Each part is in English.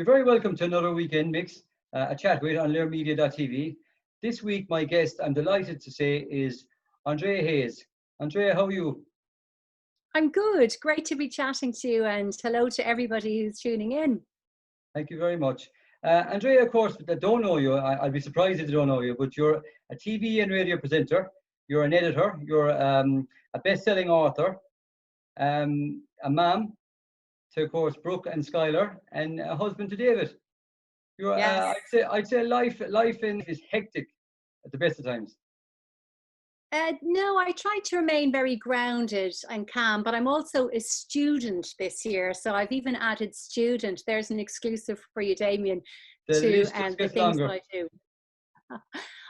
You're very welcome to another Weekend Mix, a chat with on learmedia.tv. This week, my guest, I'm delighted to say, is Andrea Hayes. Andrea, how are you? I'm good. Great to be chatting to you, and hello to everybody who's tuning in. Thank you very much. Andrea, of course, that don't know you, I'd be surprised if they don't know you, but you're a TV and radio presenter, you're an editor, you're a best-selling author, a mom to, of course, Brooke and Skylar, and a husband to David. You're, Yes. I'd say life is hectic at the best of times. No, I try to remain very grounded and calm, but I'm also a student this year. So I've even added student. There's an exclusive for you, Damien, The to list just the gets things longer. that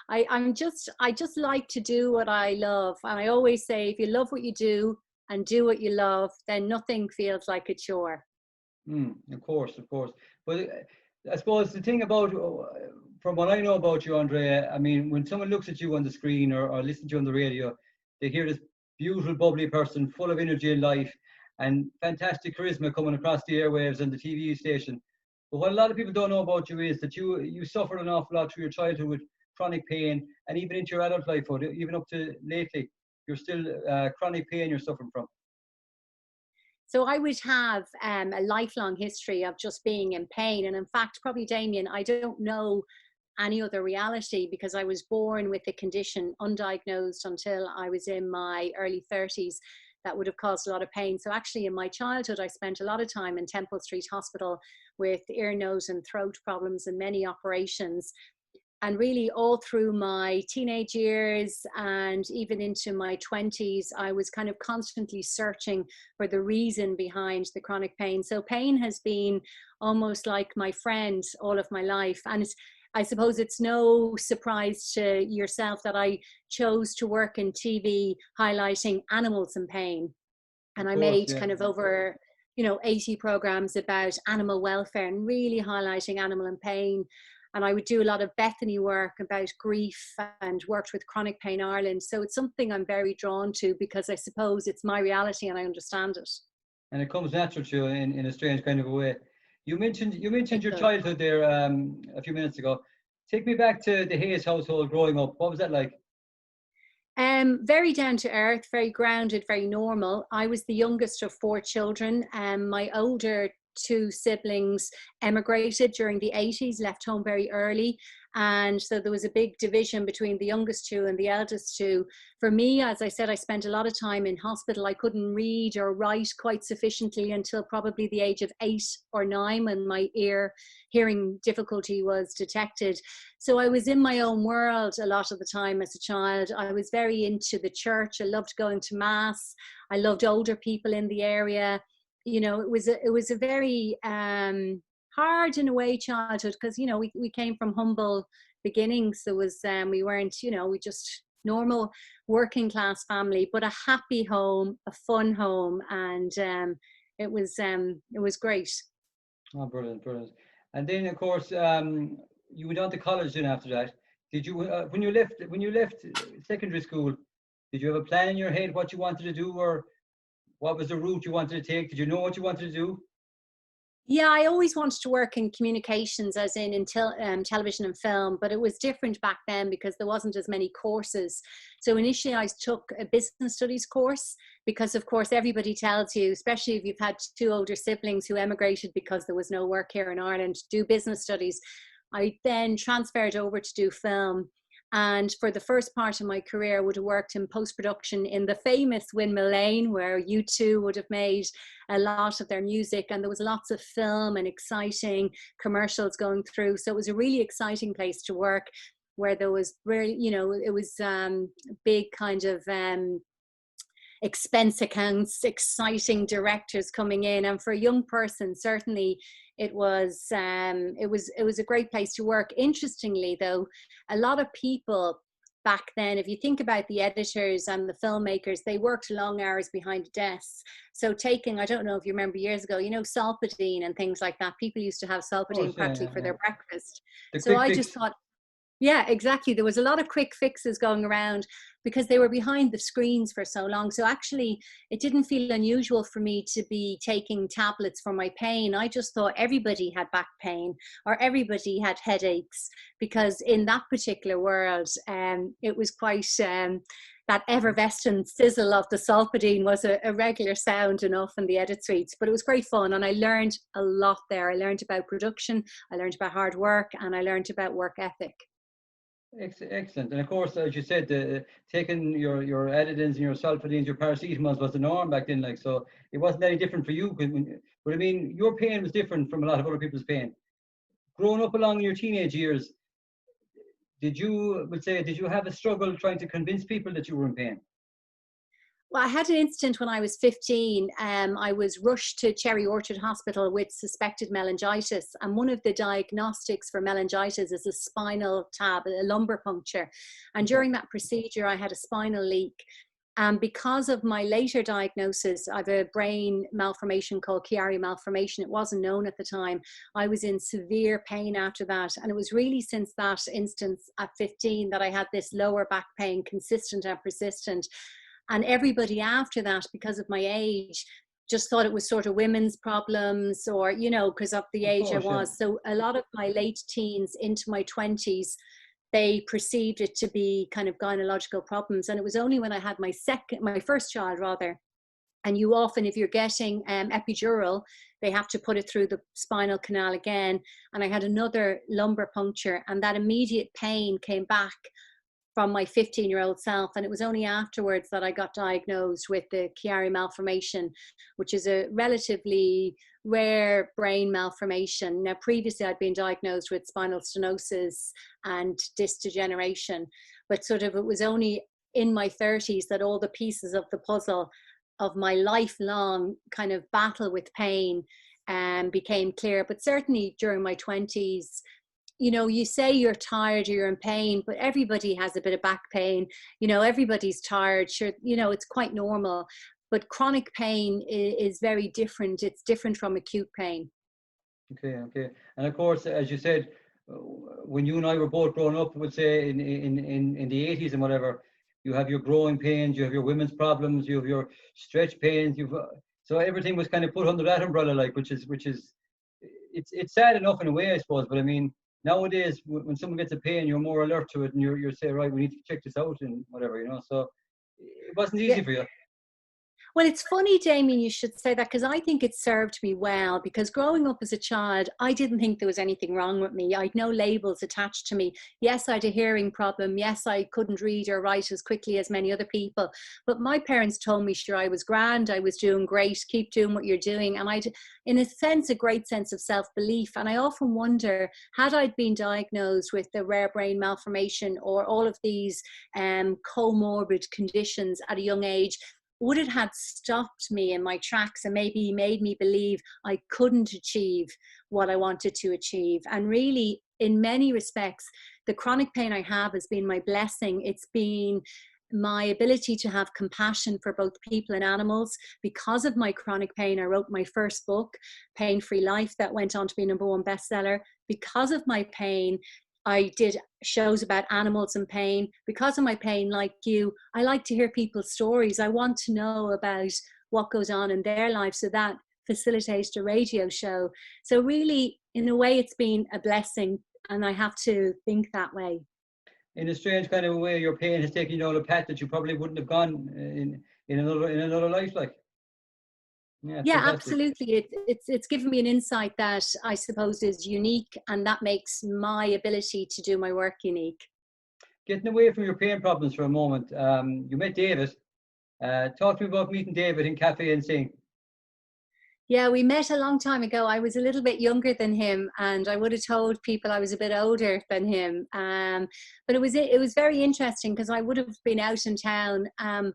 I do. I just like to do what I love. And I always say, if you love what you do and do what you love, then nothing feels like a chore. Of course. But I suppose the thing about, from what I know about you, Andrea, I mean, when someone looks at you on the screen or listens to you on the radio, they hear this beautiful, bubbly person, full of energy and life, and fantastic charisma coming across the airwaves and the TV station. But what a lot of people don't know about you is that you suffered an awful lot through your childhood with chronic pain, and even into your adult life, even up to lately, you're still chronic pain you're suffering from. So I would have a lifelong history of just being in pain. And in fact, probably, Damien, I don't know any other reality because I was born with the condition undiagnosed until I was in my early 30s. That would have caused a lot of pain. So actually in my childhood, I spent a lot of time in Temple Street Hospital with ear, nose and throat problems and many operations. And really all through my teenage years and even into my 20s, I was kind of constantly searching for the reason behind the chronic pain. So pain has been almost like my friend all of my life. And I suppose it's no surprise to yourself that I chose to work in TV highlighting animals in pain. And Of I course, made yeah. kind of over 80 programs about animal welfare and really highlighting animal in pain. And I would do a lot of Bethany work about grief and worked with Chronic Pain Ireland. So it's something I'm very drawn to because I suppose it's my reality and I understand it. And it comes natural to you in a strange kind of a way. You mentioned It your does. childhood there a few minutes ago. Take me back to the Hayes household growing up. What was that like? Very down to earth, very grounded, very normal. I was the youngest of four children. My older two siblings emigrated during the 80s, left home very early. And so there was a big division between the youngest two and the eldest two. For me, as I said, I spent a lot of time in hospital. I couldn't read or write quite sufficiently until probably the age of 8 or 9 when my hearing difficulty was detected. So I was in my own world a lot of the time as a child. I was very into the church. I loved going to mass. I loved older people in the area. It was a very hard in a way childhood because we came from humble beginnings. There was we weren't we just normal working class family, but a happy home, a fun home, and it was great. Oh, brilliant. And then, of course, you went on to college then after that. Did you, when you left secondary school, did you have a plan in your head what you wanted to do, or what was the route you wanted to take? Did you know what you wanted to do? Yeah, I always wanted to work in communications, as in television and film, but it was different back then because there wasn't as many courses. So initially I took a business studies course because, of course, everybody tells you, especially if you've had two older siblings who emigrated because there was no work here in Ireland, do business studies. I then transferred over to do film. And for the first part of my career, I would have worked in post-production in the famous Windmill Lane, where U2 would have made a lot of their music. And there was lots of film and exciting commercials going through. So it was a really exciting place to work where there was really, it was big kind of expense accounts, exciting directors coming in. And for a young person, certainly it was a great place to work. Interestingly, though, a lot of people back then, if you think about the editors and the filmmakers, they worked long hours behind desks. So taking, I don't know if you remember years ago, Solpadeine and things like that. People used to have Of course, Solpadeine yeah, practically for yeah. their breakfast. The So quick I just fix. thought, Yeah, exactly. There was a lot of quick fixes going around because they were behind the screens for so long. So actually, it didn't feel unusual for me to be taking tablets for my pain. I just thought everybody had back pain or everybody had headaches, because in that particular world, it was quite that effervescent sizzle of the sulfidine was a regular sound enough in the edit suites. But it was great fun, and I learned a lot there. I learned about production, I learned about hard work, and I learned about work ethic. Excellent. And of course, as you said, taking your Adidins and your sulfadines, your paracetamols was the norm back then. Like, so it wasn't any different for you. But I mean, your pain was different from a lot of other people's pain. Growing up along in your teenage years, did you have a struggle trying to convince people that you were in pain? Well, I had an incident when I was 15. I was rushed to Cherry Orchard Hospital with suspected meningitis. And one of the diagnostics for meningitis is a spinal tab, a lumbar puncture. And Okay. during that procedure, I had a spinal leak. And because of my later diagnosis, I have a brain malformation called Chiari malformation. It wasn't known at the time. I was in severe pain after that. And it was really since that instance at 15 that I had this lower back pain, consistent and persistent. And everybody after that, because of my age, just thought it was sort of women's problems, or, you know, because of the Of age I course, yeah. was. So a lot of my late teens into my 20s, they perceived it to be kind of gynecological problems. And it was only when I had my first child rather, and you often, if you're getting epidural, they have to put it through the spinal canal again. And I had another lumbar puncture, and that immediate pain came back from my 15-year-old self. And it was only afterwards that I got diagnosed with the Chiari malformation, which is a relatively rare brain malformation. Now, previously I'd been diagnosed with spinal stenosis and disc degeneration, but sort of it was only in my 30s that all the pieces of the puzzle of my lifelong kind of battle with pain became clear. But certainly during my 20s, you know, you say you're tired or you're in pain, but everybody has a bit of back pain. You know, everybody's tired. Sure, you know, it's quite normal. But chronic pain is very different. It's different from acute pain. Okay, okay. And of course, as you said, when you and I were both growing up, would say in the 80s and whatever, you have your growing pains, you have your women's problems, you have your stretch pains, so everything was kind of put under that umbrella, like, which is it's sad enough in a way, I suppose. But I mean, nowadays when someone gets a pain, you're more alert to it, and you're saying, right, we need to check this out and whatever, you know. So it wasn't Yeah. easy for you. Well, it's funny, Damien, you should say that, because I think it served me well. Because growing up as a child, I didn't think there was anything wrong with me. I'd no labels attached to me. Yes, I had a hearing problem. Yes, I couldn't read or write as quickly as many other people. But my parents told me, sure, I was grand, I was doing great, keep doing what you're doing. And I'd, in a sense, a great sense of self-belief. And I often wonder, had I been diagnosed with a rare brain malformation or all of these comorbid conditions at a young age, would it have stopped me in my tracks and maybe made me believe I couldn't achieve what I wanted to achieve? And really, in many respects, the chronic pain I have has been my blessing. It's been my ability to have compassion for both people and animals. Because of my chronic pain, I wrote my first book, Pain Free Life, that went on to be a #1 bestseller. Because of my pain, I did shows about animals and pain. Because of my pain, like you, I like to hear people's stories. I want to know about what goes on in their lives, so that facilitates a radio show. So really, in a way, it's been a blessing, and I have to think that way. In a strange kind of way, your pain has taken you down a path that you probably wouldn't have gone in another life, like. Yeah, it's Yeah, fantastic. absolutely. It's given me an insight that I suppose is unique, and that makes my ability to do my work unique. Getting away from your pain problems for a moment, you met David. Talk to me about meeting David in Cafe and Sing. Yeah, we met a long time ago. I was a little bit younger than him, and I would have told people I was a bit older than him. But it was very interesting, because I would have been out in town,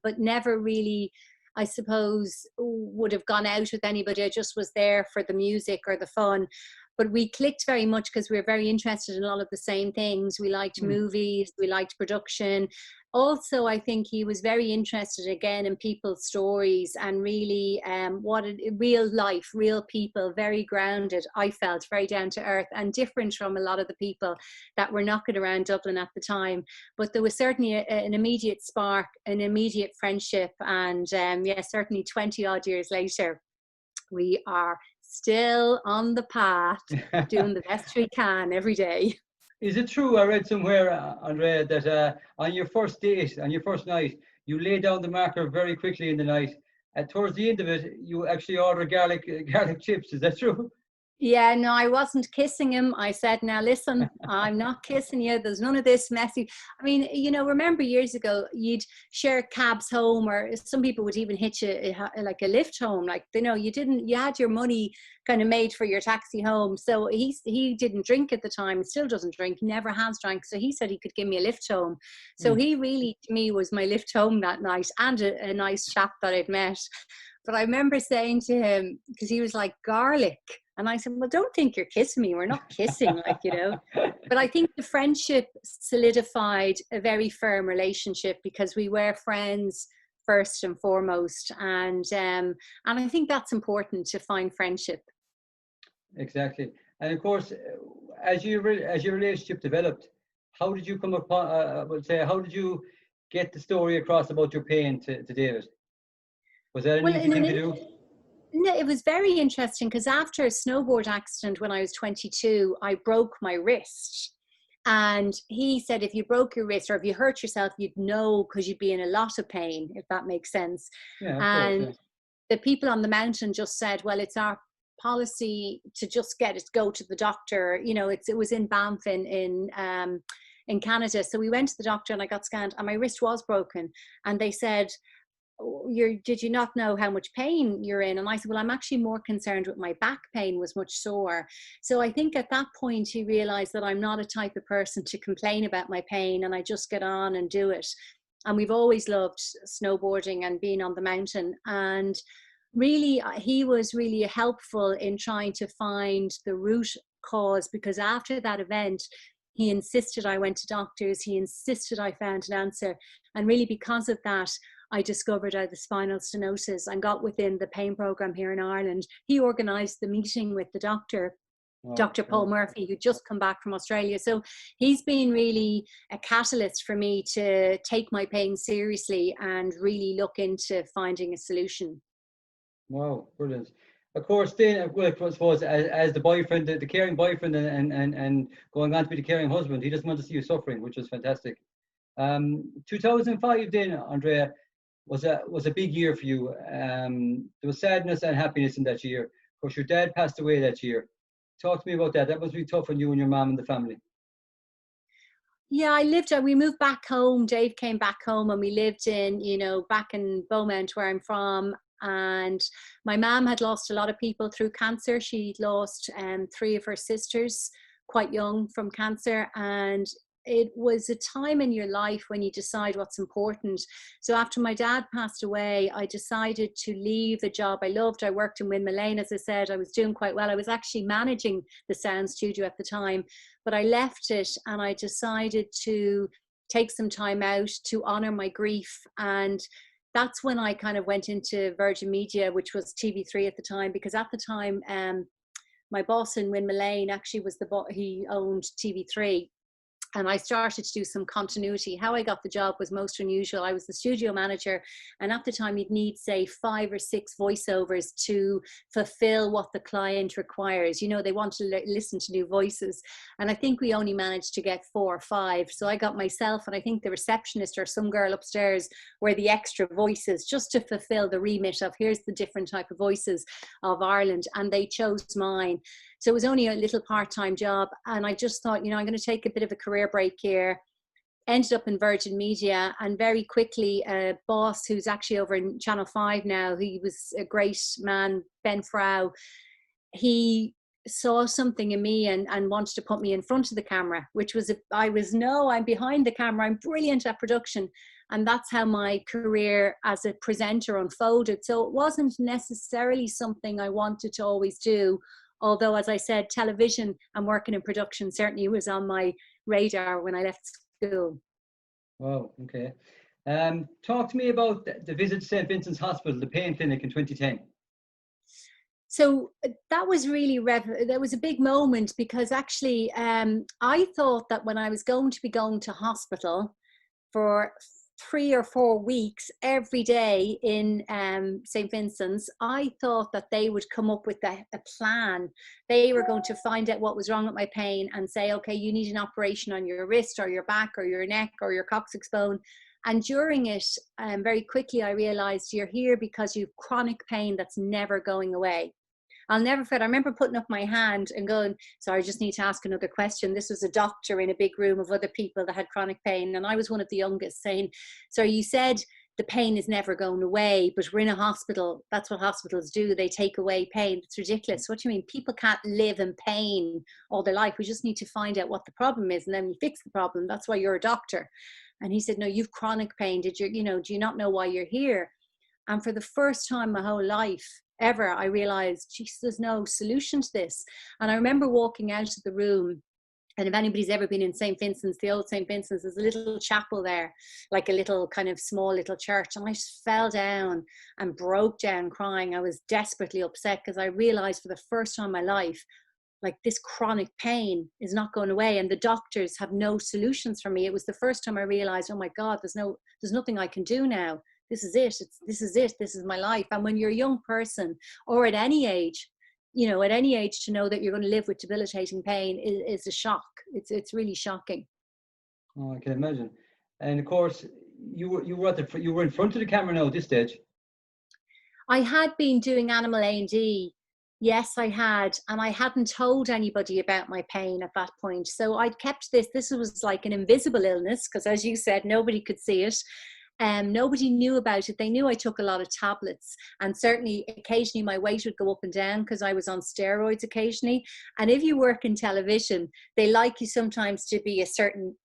but never really, I suppose, would have gone out with anybody. I just was there for the music or the fun. but we clicked very much because we were very interested in a lot of the same things. We liked movies, we liked production. Also, I think he was very interested again in people's stories and really real life, real people, very grounded. I felt very down to earth and different from a lot of the people that were knocking around Dublin at the time. But there was certainly an immediate spark, an immediate friendship. And certainly 20 odd years later, we are still on the path, doing the best we can every day. Is it true, I read somewhere, Andrea, that on your first date, on your first night, you lay down the marker very quickly in the night, and towards the end of it, you actually order garlic chips. Is that true? Yeah, no, I wasn't kissing him. I said, now listen, I'm not kissing you. There's none of this messy. I mean, remember years ago, you'd share cabs home, or some people would even hitch like a lift home. Like, you had your money kind of made for your taxi home. So he didn't drink at the time, still doesn't drink, never has drank. So he said he could give me a lift home. So he really, to me, was my lift home that night, and a nice chap that I'd met. But I remember saying to him, because he was like, garlic. And I said, well, don't think you're kissing me. We're not kissing, But I think the friendship solidified a very firm relationship because we were friends first and foremost. And I think that's important, to find friendship. Exactly. And of course, as your relationship developed, how did you come upon, how did you get the story across about your pain to David? Was that an easy thing to do? No, it was very interesting because after a snowboard accident when I was 22, I broke my wrist. And he said, if you broke your wrist or if you hurt yourself, you'd know because you'd be in a lot of pain, if that makes sense. Yeah, and course, the people on the mountain just said, well, it's our policy to just go to the doctor. It was in Banff in Canada. So we went to the doctor and I got scanned and my wrist was broken. And they said, did you not know how much pain you're in? And I said, well, I'm actually more concerned with my back pain was much sore. So I think at that point he realized that I'm not a type of person to complain about my pain, and I just get on and do it. And we've always loved snowboarding and being on the mountain. And really, he was really helpful in trying to find the root cause, because after that event, he insisted I went to doctors. He insisted I found an answer. And really because of that, I discovered I had the spinal stenosis and got within the pain program here in Ireland. He organised the meeting with the doctor, Dr. Paul Murphy, who'd just come back from Australia. So he's been really a catalyst for me to take my pain seriously and really look into finding a solution. Wow, brilliant. Of course, then, well, I suppose as the boyfriend, the caring boyfriend, and going on to be the caring husband, he doesn't want to see you suffering, which is fantastic. 2005, then, Andrea, was a big year for you. There was sadness and happiness in that year. Of course, your dad passed away that year. Talk to me about that. That must be tough on you and your mom and the family. Yeah, we moved back home. Dave came back home and we lived back in Beaumont, where I'm from. And my mom had lost a lot of people through cancer. She'd lost 3 of her sisters quite young from cancer. And it was a time in your life when you decide what's important. So after my dad passed away, I decided to leave the job I loved. I worked in Windmill Lane, as I said. I was doing quite well. I was actually managing the sound studio at the time, but I left it and I decided to take some time out to honor my grief. And that's when I kind of went into Virgin Media, which was TV3 at the time, because at the time, my boss in Windmill Lane actually was he owned TV3. And I started to do some continuity. How I got the job was most unusual. I was the studio manager, and at the time you'd need, say, 5 or 6 voiceovers to fulfill what the client requires. They want to listen to new voices. And I think we only managed to get 4 or 5. So I got myself, and I think the receptionist or some girl upstairs were the extra voices, just to fulfill the remit of here's the different type of voices of Ireland. And they chose mine. So it was only a little part-time job. And I just thought, I'm going to take a bit of a career break here. Ended up in Virgin Media, and very quickly a boss who's actually over in Channel 5 now, he was a great man, Ben Frau, he saw something in me and wanted to put me in front of the camera, which was, I'm behind the camera, I'm brilliant at production. And that's how my career as a presenter unfolded. So it wasn't necessarily something I wanted to always do, Although, as I said, television and working in production certainly was on my radar when I left school. Wow, okay. Talk to me about the visit to St. Vincent's Hospital, the pain clinic in 2010. So that was really, that was a big moment, because actually I thought that when I was going to be going to hospital for 3 or 4 weeks every day in St. Vincent's, I thought that they would come up with a plan. They were going to find out what was wrong with my pain and say, okay, you need an operation on your wrist or your back or your neck or your coccyx bone. And during it, very quickly, I realized you're here because you've chronic pain that's never going away. I'll never forget, I remember putting up my hand and going, sorry, I just need to ask another question. This was a doctor in a big room of other people that had chronic pain. And I was one of the youngest, saying, so you said the pain is never going away, but we're in a hospital. That's what hospitals do. They take away pain. It's ridiculous. What do you mean? People can't live in pain all their life. We just need to find out what the problem is, and then we fix the problem. That's why you're a doctor. And he said, no, you've chronic pain. Do you not know why you're here? And for the first time my whole life ever, I realized, geez, there's no solution to this. And I remember walking out of the room, and if anybody's ever been in St. Vincent's, the old St. Vincent's, there's a little chapel there, like a little kind of small little church. And I just fell down and broke down crying. I was desperately upset because I realized for the first time in my life, like, this chronic pain is not going away, and the doctors have no solutions for me. It was the first time I realized, oh my God, there's nothing I can do now. This is it. This is my life. And when you're a young person, or at any age, to know that you're going to live with debilitating pain is a shock. It's really shocking. Oh, I can imagine. And of course, you were in front of the camera now at this stage. I had been doing animal A&E. Yes, I had. And I hadn't told anybody about my pain at that point. So I'd kept this. This was like an invisible illness, because as you said, nobody could see it. Nobody knew about it. They knew I took a lot of tablets, and certainly occasionally my weight would go up and down because I was on steroids occasionally. And if you work in television, they like you sometimes to be a certain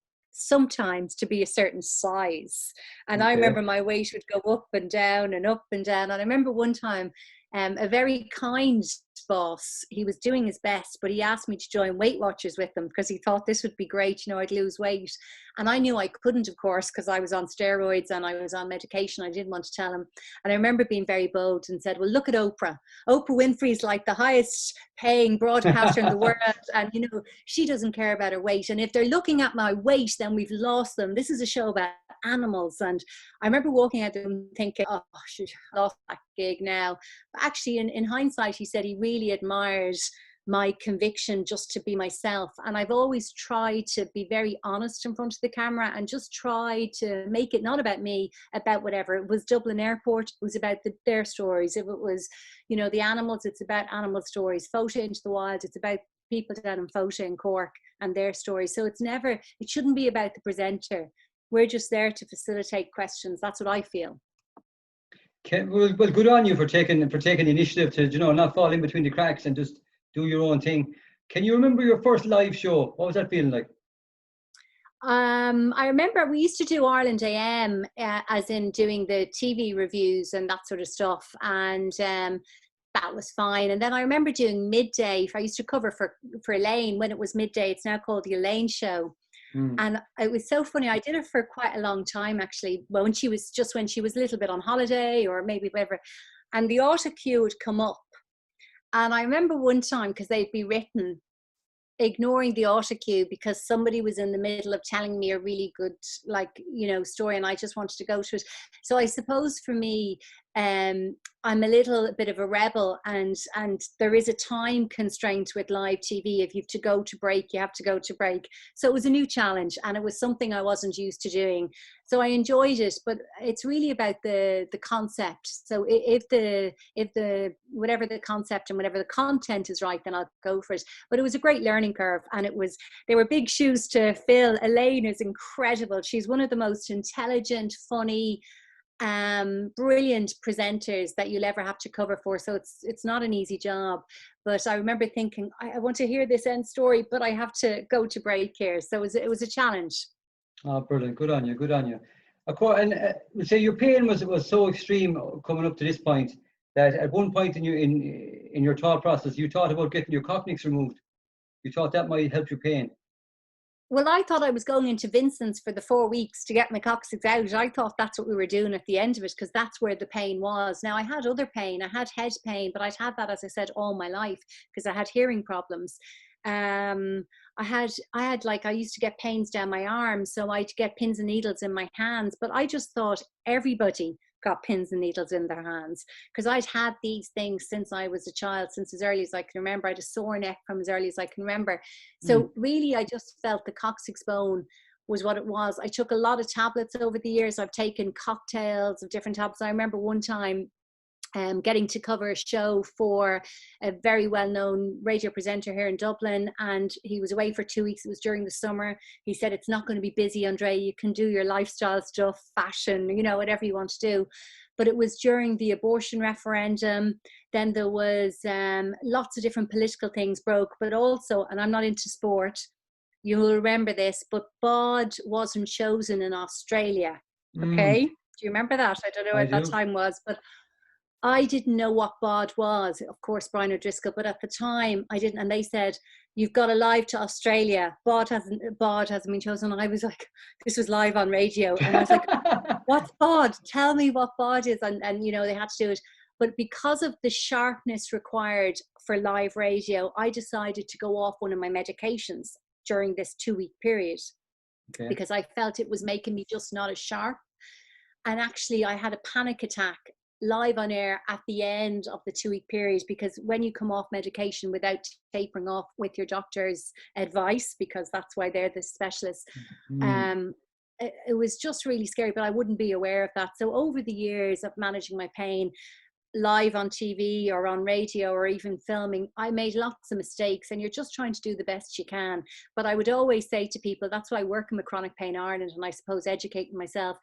size. And okay. I remember my weight would go up and down and up and down. And I remember one time, a very kind boss, he was doing his best, but he asked me to join Weight Watchers with them because he thought this would be great, I'd lose weight. And I knew I couldn't, of course, because I was on steroids and I was on medication. I didn't want to tell him. And I remember being very bold and said, well, look at Oprah. Oprah Winfrey's like the highest paying broadcaster in the world. And, she doesn't care about her weight. And if they're looking at my weight, then we've lost them. This is a show about animals. And I remember walking out there and thinking, oh, I should have lost that gig now. But actually, in hindsight, he said he really admires my conviction just to be myself. And I've always tried to be very honest in front of the camera and just try to make it not about me, about whatever. It was Dublin Airport, it was about their stories. If it was, the animals, it's about animal stories. Photo into the Wild, it's about people down in Photo in Cork and their stories. So it shouldn't be about the presenter. We're just there to facilitate questions. That's what I feel. Well, good on you for taking the initiative to, not fall in between the cracks and just do your own thing. Can you remember your first live show? What was that feeling like? I remember we used to do Ireland AM, as in doing the TV reviews and that sort of stuff. And that was fine. And then I remember doing midday. I used to cover for Elaine when it was midday. It's now called the Elaine Show. And it was so funny. I did it for quite a long time, actually. When she was a little bit on holiday or maybe whatever. And the auto cue would come up. And I remember one time, because they'd be written, ignoring the auto cue because somebody was in the middle of telling me a really good, story, and I just wanted to go to it. So I suppose for me, I'm a little bit of a rebel, and there is a time constraint with live TV. If you have to go to break, you have to go to break. So it was a new challenge, and it was something I wasn't used to doing. So I enjoyed it, but it's really about the concept. So if the whatever the concept and whatever the content is right, then I'll go for it. But it was a great learning curve, and they were big shoes to fill. Elaine is incredible. She's one of the most intelligent, funny, brilliant presenters that you'll ever have to cover for. So it's not an easy job. But I remember thinking, I want to hear this end story, but I have to go to break here. So it was a challenge. Oh, brilliant. Good on you. Of course, and say your pain was so extreme coming up to this point that at one point in in your thought process, you thought about getting your coccyx removed. You thought that might help your pain. Well, I thought I was going into Vincents for the 4 weeks to get my coccyx out. I thought that's what we were doing at the end of it, because that's where the pain was. Now, I had other pain. I had head pain, but I'd had that, as I said, all my life because I had hearing problems. I had like, I used to get pains down my arms, so I'd get pins and needles in my hands. But I just thought everybody got pins and needles in their hands, because I'd had these things since I was a child, since as early as I can remember. I had a sore neck from as early as I can remember. So really, I just felt the coccyx bone was what it was. I took a lot of tablets over the years. I've taken cocktails of different tablets. I remember one time getting to cover a show for a very well-known radio presenter here in Dublin, and he was away for 2 weeks. It was during the summer. He said, "It's not going to be busy, Andrea. You can do your lifestyle stuff, fashion, you know, whatever you want to do." But it was during the abortion referendum. Then there was lots of different political things broke, but also, and I'm not into sport, you will remember this, but BOD wasn't chosen in Australia. Okay, do you remember that? I don't know what that time was, but I didn't know what BOD was, of course, Brian O'Driscoll, but at the time I didn't. And they said, "You've got to live to Australia. BOD hasn't been chosen." And I was like, this was live on radio. And I was like, "What's BOD? Tell me what BOD is." And, you know, they had to do it. But because of the sharpness required for live radio, I decided to go off one of my medications during this 2-week period, because I felt it was making me just not as sharp. And actually, I had a panic attack live on air at the end of the 2-week period, because when you come off medication without tapering off with your doctor's advice, because that's why they're the specialists, it was just really scary, but I wouldn't be aware of that. So over the years of managing my pain live on TV or on radio or even filming, I made lots of mistakes, and you're just trying to do the best you can. But I would always say to people, that's why I work in Chronic Pain Ireland, and I suppose educating myself,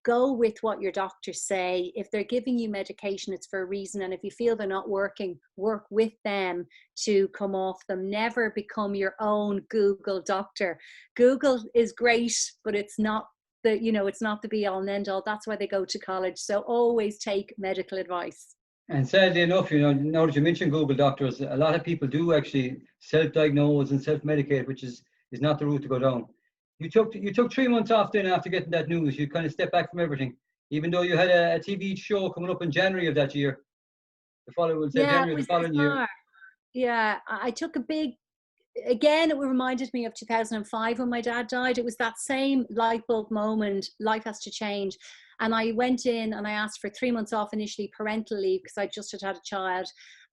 go with what your doctors say. If they're giving you medication, it's for a reason. And if you feel they're not working, work with them to come off them. Never become your own Google doctor. Google is great, but it's not the, you know, it's not the be all and end all. That's why they go to college. So always take medical advice. And sadly enough, you know, now that you mentioned Google doctors, a lot of people do actually self-diagnose and self-medicate, which is not the route to go down. You took 3 months off then after getting that news. You kind of stepped back from everything, even though you had a TV show coming up in January of that year. January the following year. Yeah, I took a big, again, it reminded me of 2005 when my dad died. It was that same light bulb moment. Life has to change. And I went in and I asked for 3 months off initially, parental leave, because I just had a child.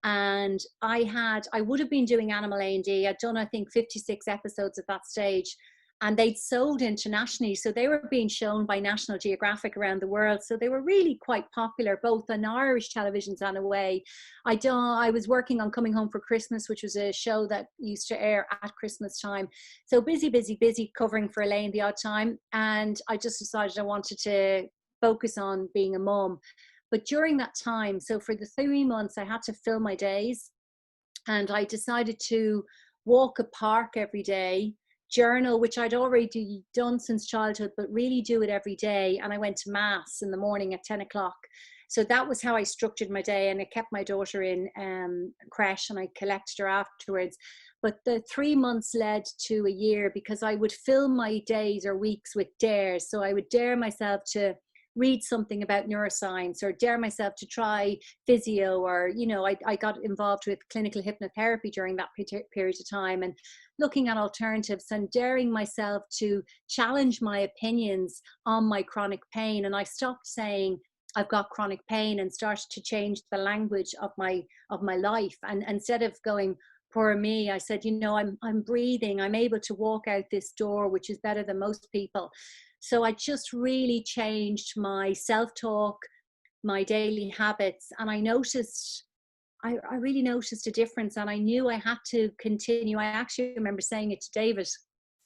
And I would have been doing Animal A&D. I'd done, I think, 56 episodes at that stage. And they'd sold internationally. So they were being shown by National Geographic around the world. So they were really quite popular, both on Irish televisions and away. I was working on Coming Home for Christmas, which was a show that used to air at Christmas time. So busy covering for Elaine the odd time. And I just decided I wanted to focus on being a mom. But during that time, so for the 3 months, I had to fill my days. And I decided to walk a park every day, journal, which I'd already done since childhood, but really do it every day. And I went to mass in the morning at 10 o'clock. So that was how I structured my day. And I kept my daughter in creche, and I collected her afterwards. But the 3 months led to a year, because I would fill my days or weeks with dares. So I would dare myself to read something about neuroscience, or dare myself to try physio, or, you know, I got involved with clinical hypnotherapy during that period of time, and looking at alternatives and daring myself to challenge my opinions on my chronic pain. And I stopped saying I've got chronic pain and started to change the language of my life. And instead of going, poor me, I said, you know, I'm breathing, I'm able to walk out this door, which is better than most people. So I just really changed my self-talk, my daily habits, and I really noticed a difference, and I knew I had to continue. I actually remember saying it to David.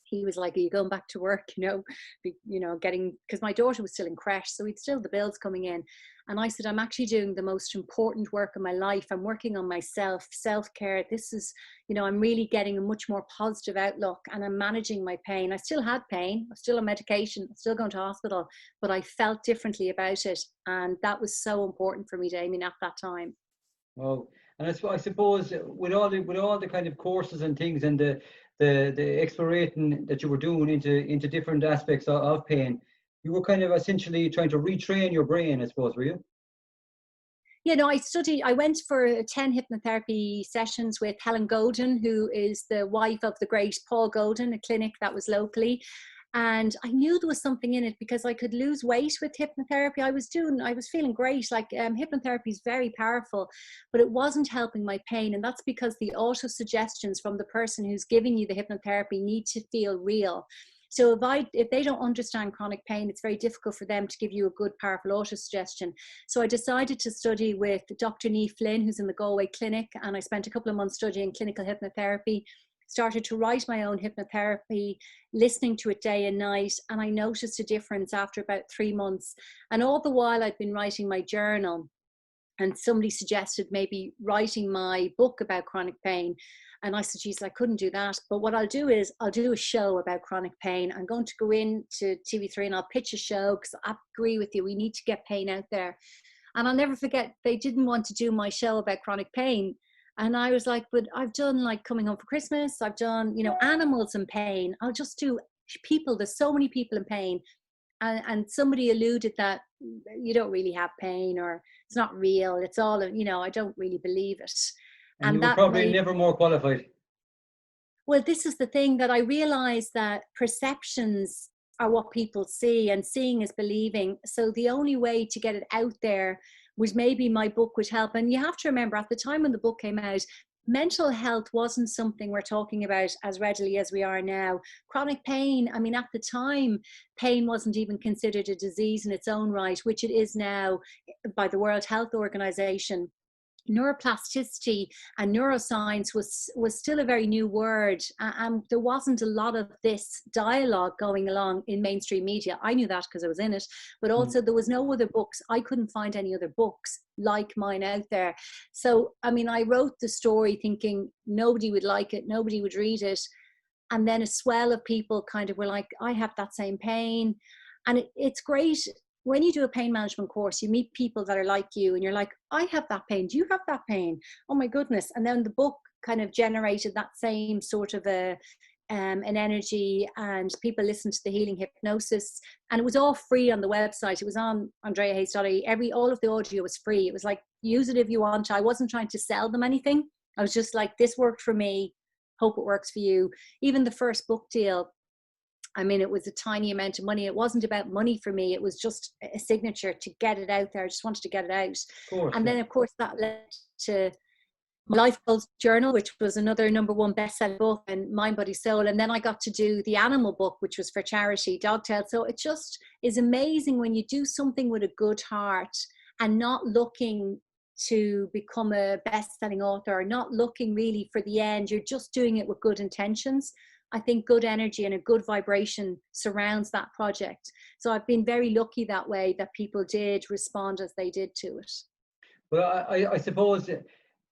He was like, "Are you going back to work?" Because my daughter was still in creche, so we'd still the bills coming in. And I said, "I'm actually doing the most important work of my life. I'm working on myself, self-care. This is, you know, I'm really getting a much more positive outlook, and I'm managing my pain." I still had pain. I was still on medication. I was still going to hospital, but I felt differently about it. And that was so important for me, Damien, at that time. Well, And I suppose with all the kind of courses and things and the exploration that you were doing into different aspects of pain, you were kind of essentially trying to retrain your brain, I suppose, were you? You know, I went for 10 hypnotherapy sessions with Helen Golden, who is the wife of the great Paul Golden, a clinic that was locally. And I knew there was something in it because I could lose weight with hypnotherapy. I was feeling great. Like hypnotherapy is very powerful, but it wasn't helping my pain. And that's because the auto suggestions from the person who's giving you the hypnotherapy need to feel real. So if they don't understand chronic pain, it's very difficult for them to give you a good, powerful auto-suggestion. So I decided to study with Dr. Nee Flynn, who's in the Galway Clinic, and I spent a couple of months studying clinical hypnotherapy, started to write my own hypnotherapy, listening to it day and night, and I noticed a difference after about 3 months. And all the while I'd been writing my journal, and somebody suggested maybe writing my book about chronic pain. And I said, geez, I couldn't do that. But what I'll do is I'll do a show about chronic pain. I'm going to go into TV3 and I'll pitch a show because I agree with you. We need to get pain out there. And I'll never forget, they didn't want to do my show about chronic pain. And I was like, but I've done like Coming Home for Christmas. I've done, animals in pain. I'll just do people. There's so many people in pain. And somebody alluded that you don't really have pain, or it's not real. It's all, I don't really believe it. And you were probably never more qualified. Well, this is the thing that I realized, that perceptions are what people see, and seeing is believing. So the only way to get it out there was maybe my book would help. And you have to remember, at the time when the book came out, mental health wasn't something we're talking about as readily as we are now. Chronic pain, I mean, at the time, pain wasn't even considered a disease in its own right, which it is now by the World Health Organization. Neuroplasticity and neuroscience was still a very new word, and there wasn't a lot of this dialogue going along in mainstream media. I knew that because I was in it, but also there was no other books. I couldn't find any other books like mine out there. So, I mean, I wrote the story thinking nobody would like it, nobody would read it, and then a swell of people kind of were like, I have that same pain. And it's great. When you do a pain management course, you meet people that are like you and you're like, I have that pain. Do you have that pain? Oh my goodness. And then the book kind of generated that same sort of an energy, and people listened to the healing hypnosis, and it was all free on the website. It was on AndreaHayes.ie. All of the audio was free. It was like, use it if you want to. I wasn't trying to sell them anything. I was just like, this worked for me. Hope it works for you. Even the first book deal, I mean, it was a tiny amount of money. It wasn't about money for me. It was just a signature to get it out there. I just wanted to get it out. And then, of course, that led to my Life Goals Journal, which was another #1 best-selling book, and Mind, Body, Soul. And then I got to do the animal book, which was for charity, Dogtail. So it just is amazing when you do something with a good heart and not looking to become a best-selling author, or not looking really for the end. You're just doing it with good intentions. I think good energy and a good vibration surrounds that project. So I've been very lucky that way, that people did respond as they did to it. Well, I suppose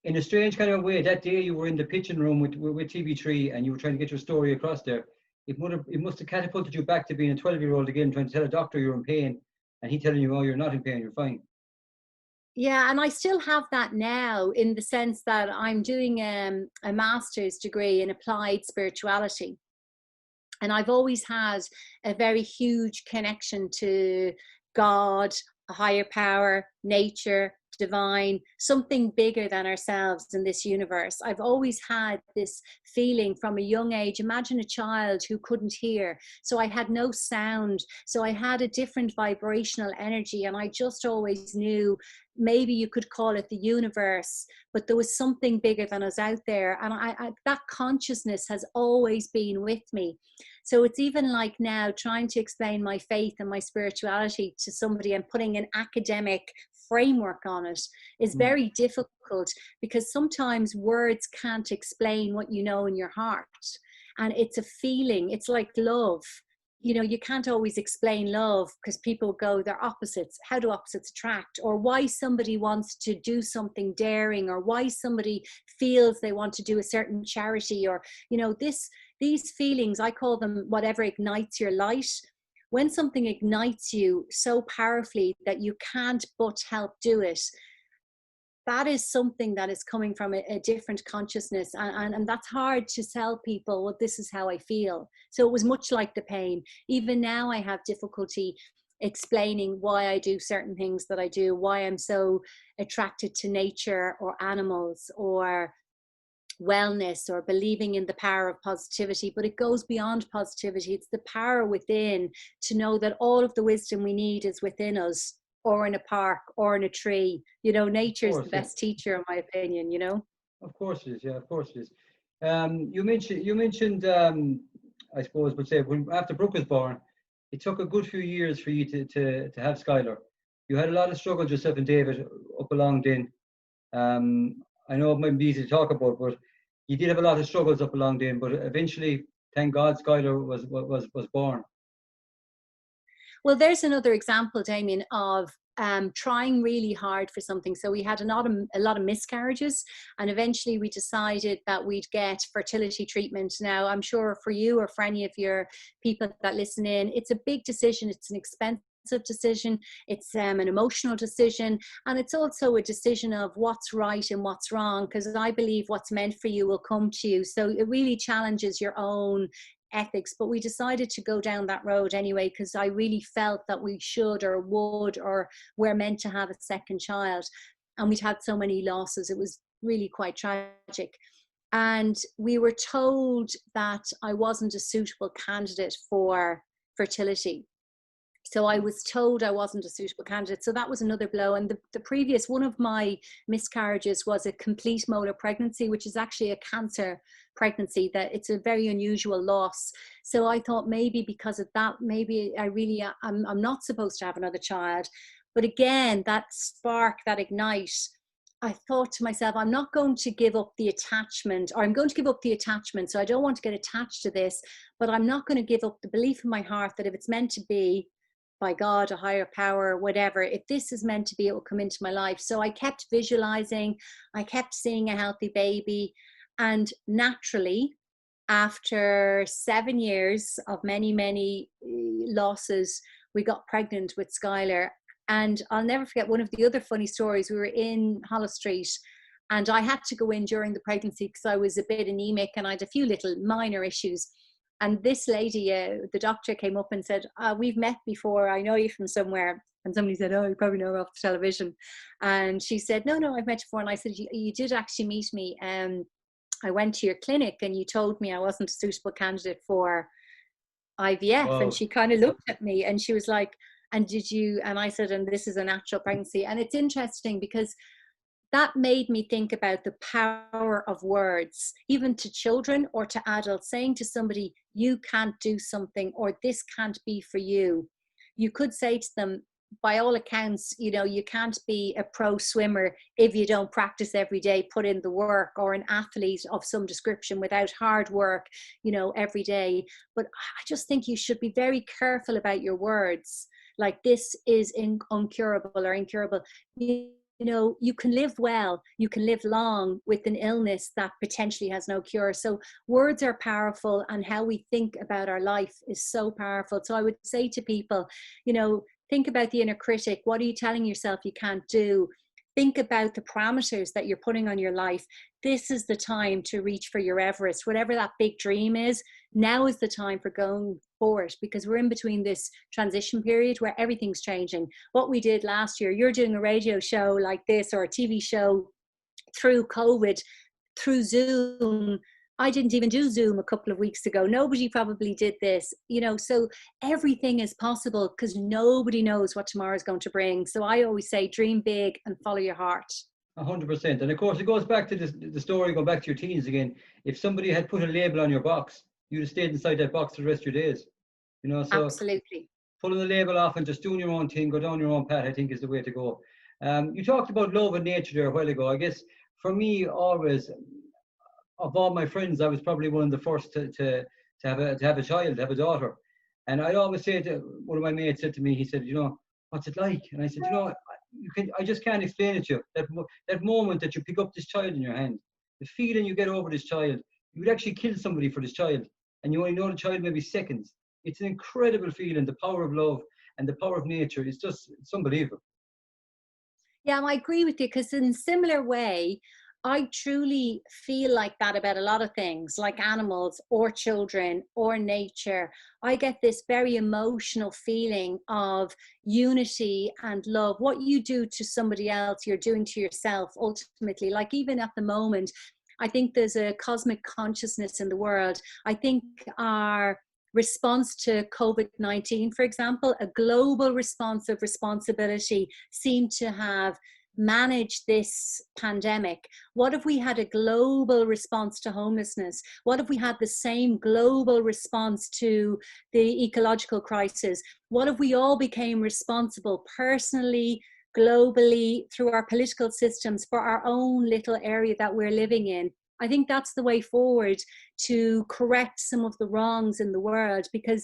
in a strange kind of way, that day you were in the Pigeon Room with TV3 and you were trying to get your story across there. It must have catapulted you back to being a 12-year-old again, trying to tell a doctor you're in pain, and he telling you, oh, you're not in pain, you're fine. Yeah, and I still have that now, in the sense that I'm doing a master's degree in applied spirituality. And I've always had a very huge connection to God, a higher power, nature, divine, something bigger than ourselves in this universe. I've always had this feeling from a young age. Imagine a child who couldn't hear. So I had no sound. So I had a different vibrational energy, and I just always knew, maybe you could call it the universe, but there was something bigger than us out there. And I that consciousness has always been with me. So it's even like now trying to explain my faith and my spirituality to somebody and putting an academic framework on it is very difficult, because sometimes words can't explain what you know in your heart. And it's a feeling. It's like love. You know, you can't always explain love, because people go, they're opposites. How do opposites attract? Or why somebody wants to do something daring, or why somebody feels they want to do a certain charity, or, you know, these feelings, I call them whatever ignites your light. When something ignites you so powerfully that you can't but help do it, that is something that is coming from a different consciousness, and that's hard to tell people, well, this is how I feel. So it was much like the pain. Even now I have difficulty explaining why I do certain things that I do, why I'm so attracted to nature or animals or wellness or believing in the power of positivity. But it goes beyond positivity. It's the power within, to know that all of the wisdom we need is within us, or in a park or in a tree. You know, nature is the Yeah. best teacher, in my opinion, you know. Of course it is, yeah, of course it is. You mentioned I suppose, but say when after Brooke was born, it took a good few years for you to have Skylar. You had a lot of struggles yourself and David up along then. I know it might be easy to talk about, but you did have a lot of struggles up along then. But eventually, thank God, Skylar was born. Well, there's another example, Damien, of trying really hard for something. So we had a lot of miscarriages, and eventually we decided that we'd get fertility treatment. Now, I'm sure for you or for any of your people that listen in, it's a big decision. It's an expensive decision. It's an emotional decision, and it's also a decision of what's right and what's wrong, because I believe what's meant for you will come to you. So it really challenges your own ethics, but we decided to go down that road anyway, because I really felt that we should or would or we're meant to have a second child, and we'd had so many losses. It was really quite tragic, and we were told that I wasn't a suitable candidate for fertility. So I was told I wasn't a suitable candidate. So that was another blow. And the previous one of my miscarriages was a complete molar pregnancy, which is actually a cancer pregnancy. That it's a very unusual loss. So I thought maybe because of that, maybe I'm not supposed to have another child. But again, that spark, that ignite, I thought to myself, I'm not going to give up the attachment, or I'm going to give up the attachment. So I don't want to get attached to this, but I'm not going to give up the belief in my heart that if it's meant to be, by God, a higher power, whatever, if this is meant to be, it will come into my life. So I kept visualizing, I kept seeing a healthy baby. And naturally, after 7 years of many losses, we got pregnant with Skylar. And I'll never forget one of the other funny stories. We were in Holles Street, and I had to go in during the pregnancy because I was a bit anemic and I had a few little minor issues. And this lady, the doctor, came up and said, we've met before, I know you from somewhere. And somebody said, oh, you probably know her off the television. And she said, no, I've met you before. And I said, you did actually meet me. I went to your clinic and you told me I wasn't a suitable candidate for IVF. Wow. And she kind of looked at me and she was like, and did you? And I said, and this is a natural pregnancy. And it's interesting because that made me think about the power of words, even to children or to adults, saying to somebody, you can't do something, or this can't be for you. You could say to them, by all accounts, you know, you can't be a pro swimmer if you don't practice every day, put in the work, or an athlete of some description without hard work, you know, every day. But I just think you should be very careful about your words. Like, this is uncurable or incurable. You know, you can live well, you can live long with an illness that potentially has no cure. So words are powerful, and how we think about our life is so powerful. So I would say to people, you know, think about the inner critic. What are you telling yourself you can't do? Think about the parameters that you're putting on your life. This is the time to reach for your Everest, whatever that big dream is. Now is the time for going for it, because we're in between this transition period where everything's changing. What we did last year, you're doing a radio show like this or a TV show through COVID, through Zoom. I didn't even do Zoom a couple of weeks ago. Nobody probably did this, you know, so everything is possible because nobody knows what tomorrow is going to bring. So I always say, dream big and follow your heart. 100%. And of course, it goes back to the story, going back to your teens again. If somebody had put a label on your box, you'd have stayed inside that box the rest of your days. You know, so absolutely. Pulling the label off and just doing your own thing, go down your own path, I think is the way to go. You talked about love and nature there a while ago. I guess for me, always, of all my friends, I was probably one of the first to have a child, to have a daughter. And I always say to one of my mates said to me, he said, you know, what's it like? And I said, you know, I just can't explain it to you. That moment that you pick up this child in your hand, the feeling you get over this child, you would actually kill somebody for this child, and you only know the child maybe seconds. It's an incredible feeling. The power of love and the power of nature is just, it's unbelievable. Yeah, I agree with you because in a similar way, I truly feel like that about a lot of things, like animals or children or nature. I get this very emotional feeling of unity and love. What you do to somebody else, you're doing to yourself ultimately. Like even at the moment, I think there's a cosmic consciousness in the world. I think our response to COVID-19, for example, a global response of responsibility seemed to have managed this pandemic. What if we had a global response to homelessness? What if we had the same global response to the ecological crisis? What if we all became responsible personally, globally, through our political systems for our own little area that we're living in? I think that's the way forward to correct some of the wrongs in the world, because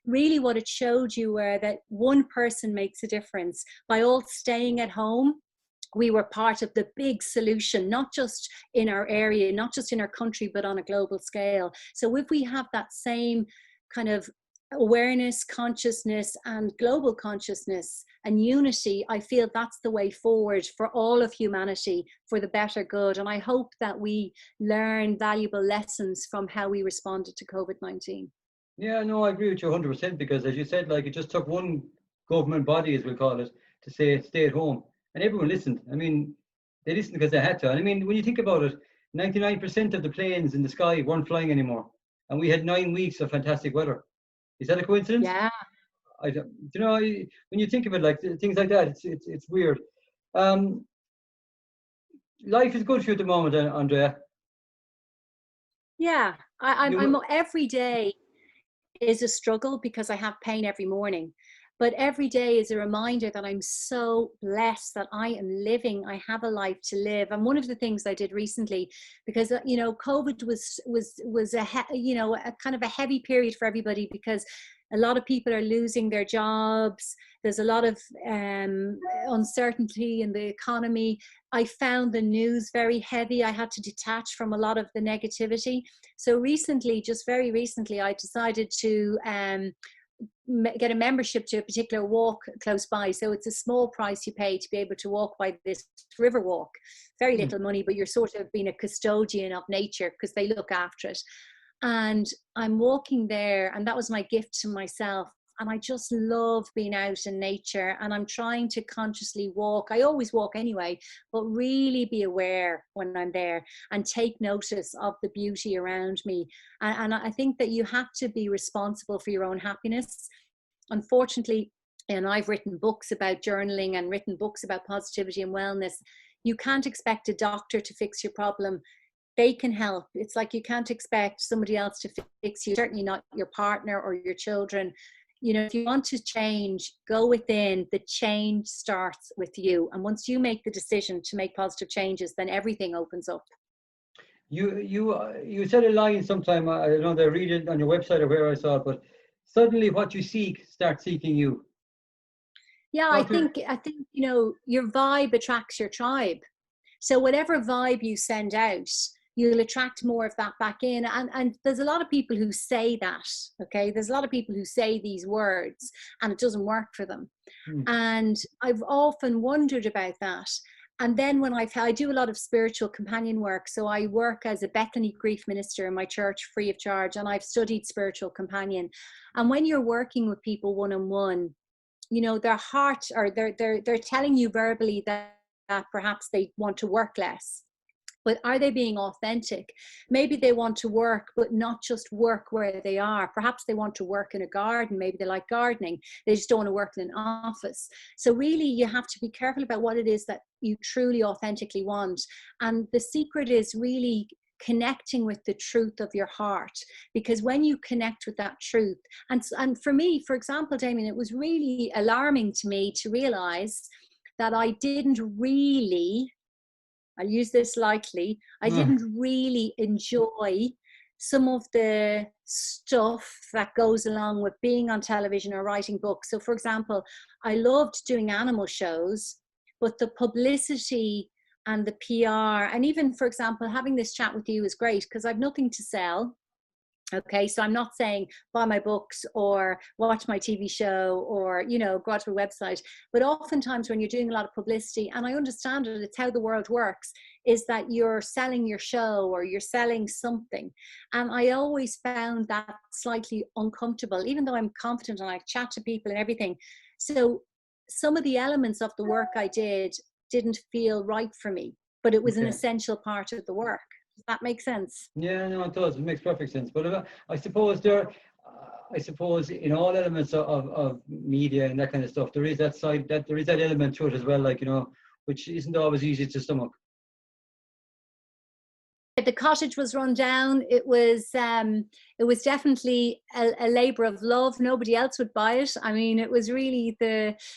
really what it showed you were that one person makes a difference. By all staying at home, we were part of the big solution, not just in our area, not just in our country, but on a global scale. So if we have that same kind of awareness, consciousness, and global consciousness and unity, I feel that's the way forward for all of humanity, for the better good. And I hope that we learn valuable lessons from how we responded to COVID-19. Yeah, no, I agree with you 100% because, as you said, like it just took one government body, as we call it, to say stay at home, and everyone listened. I mean, they listened because they had to. And I mean, when you think about it, 99% of the planes in the sky weren't flying anymore, and we had 9 weeks of fantastic weather. Is that a coincidence? Yeah. I don't, you know, when you think of it, like things like that, it's weird. Um, Life is good for you at the moment, Andrea. Yeah. I'm You, every day is a struggle because I have pain every morning. But every day is a reminder that I'm so blessed that I am living. I have a life to live. And one of the things I did recently, because COVID was a kind of a heavy period for everybody because a lot of people are losing their jobs. There's a lot of uncertainty in the economy. I found the news very heavy. I had to detach from a lot of the negativity. So recently, just very recently, I decided to get a membership to a particular walk close by. So it's a small price you pay to be able to walk by this river walk. Very little money, but you're sort of being a custodian of nature because they look after it. And I'm walking there, and that was my gift to myself. And I just love being out in nature, and I'm trying to consciously walk. I always walk anyway, but really be aware when I'm there and take notice of the beauty around me. And I think that you have to be responsible for your own happiness. Unfortunately, and I've written books about journaling and written books about positivity and wellness. You can't expect a doctor to fix your problem. They can help. It's like you can't expect somebody else to fix you, certainly not your partner or your children. If you want to change, go within. The change starts with you. And once you make the decision to make positive changes, then everything opens up. You said a line sometime, I don't know, I read it on your website or where I saw it, but suddenly what you seek starts seeking you. Yeah, I think your vibe attracts your tribe. So whatever vibe you send out, you'll attract more of that back in. And there's a lot of people who say that, okay? There's a lot of people who say these words and it doesn't work for them. And I've often wondered about that. And then when I do a lot of spiritual companion work, so I work as a Bethany grief minister in my church free of charge, and I've studied spiritual companion. And when you're working with people one-on-one, their heart, or they're telling you verbally that perhaps they want to work less. But are they being authentic? Maybe they want to work, but not just work where they are. Perhaps they want to work in a garden. Maybe they like gardening. They just don't want to work in an office. So really, you have to be careful about what it is that you truly authentically want. And the secret is really connecting with the truth of your heart, because when you connect with that truth, and for me, for example, Damien, it was really alarming to me to realize that I didn't really, I'll use this lightly, I didn't really enjoy some of the stuff that goes along with being on television or writing books. So for example, I loved doing animal shows, but the publicity and the PR, and even, for example, having this chat with you is great because I've nothing to sell. Okay, so I'm not saying buy my books or watch my TV show or, you know, go to a website. But oftentimes when you're doing a lot of publicity, and I understand it, it's how the world works, is that you're selling your show or you're selling something. And I always found that slightly uncomfortable, even though I'm confident and I chat to people and everything. So some of the elements of the work I didn't feel right for me, but it was an Okay. essential part of the work. Does that make sense? Yeah, no, it does. It makes perfect sense. But I suppose I suppose in all elements of media and that kind of stuff, there is that side, that there is that element to it as well, like, you know, which isn't always easy to stomach. The cottage was run down. It was definitely a labor of love. Nobody else would buy it. I mean, it was really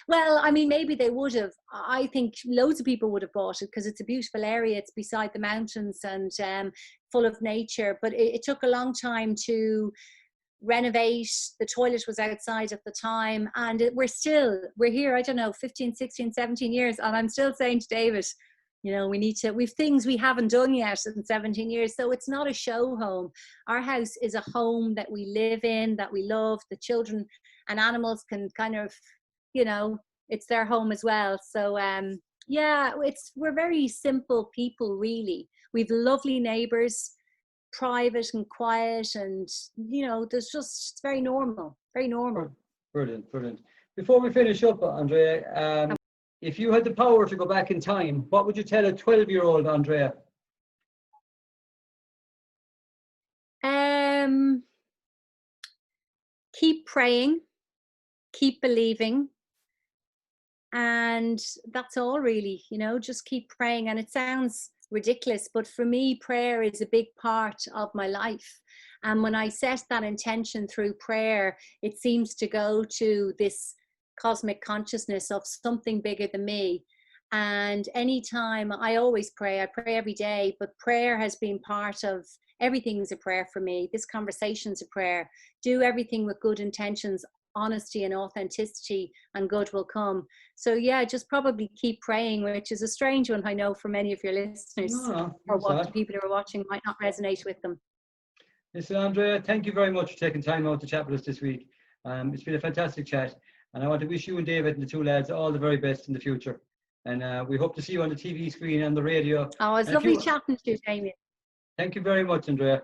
well, I mean, maybe they would have. I think loads of people would have bought it because it's a beautiful area. It's beside the mountains and full of nature. But it took a long time to renovate. The toilet was outside at the time, and we're here, I don't know, 15, 16, 17 years, and I'm still saying to David, you know, we've things we haven't done yet in 17 years. So it's not a show home. Our house is a home that we live in, that we love. The children and animals can kind of, you know, it's their home as well. So yeah, we're very simple people, really. We've lovely neighbors, private and quiet, and, you know, it's very normal, very normal. Brilliant, brilliant. Before we finish up, Andrea, if you had the power to go back in time, what would you tell a 12-year-old Andrea? Keep praying, keep believing, and that's all, really. You know, just keep praying. And it sounds ridiculous, but for me, prayer is a big part of my life. And when I set that intention through prayer, it seems to go to this cosmic consciousness of something bigger than me. And anytime, I always pray. I pray every day, but prayer has been part of everything's a prayer for me. This conversation's a prayer. Do everything with good intentions, honesty and authenticity, and good will come. So yeah, just probably keep praying, which is a strange one, I know, for many of your listeners, or what people who are watching might not resonate with them. Listen, Andrea, thank you very much for taking time out to chat with us this week. It's been a fantastic chat, and I want to wish you and David and the two lads all the very best in the future. And we hope to see you on the TV screen and the radio. Oh, it's lovely chatting to you, Damien. Thank you very much, Andrea.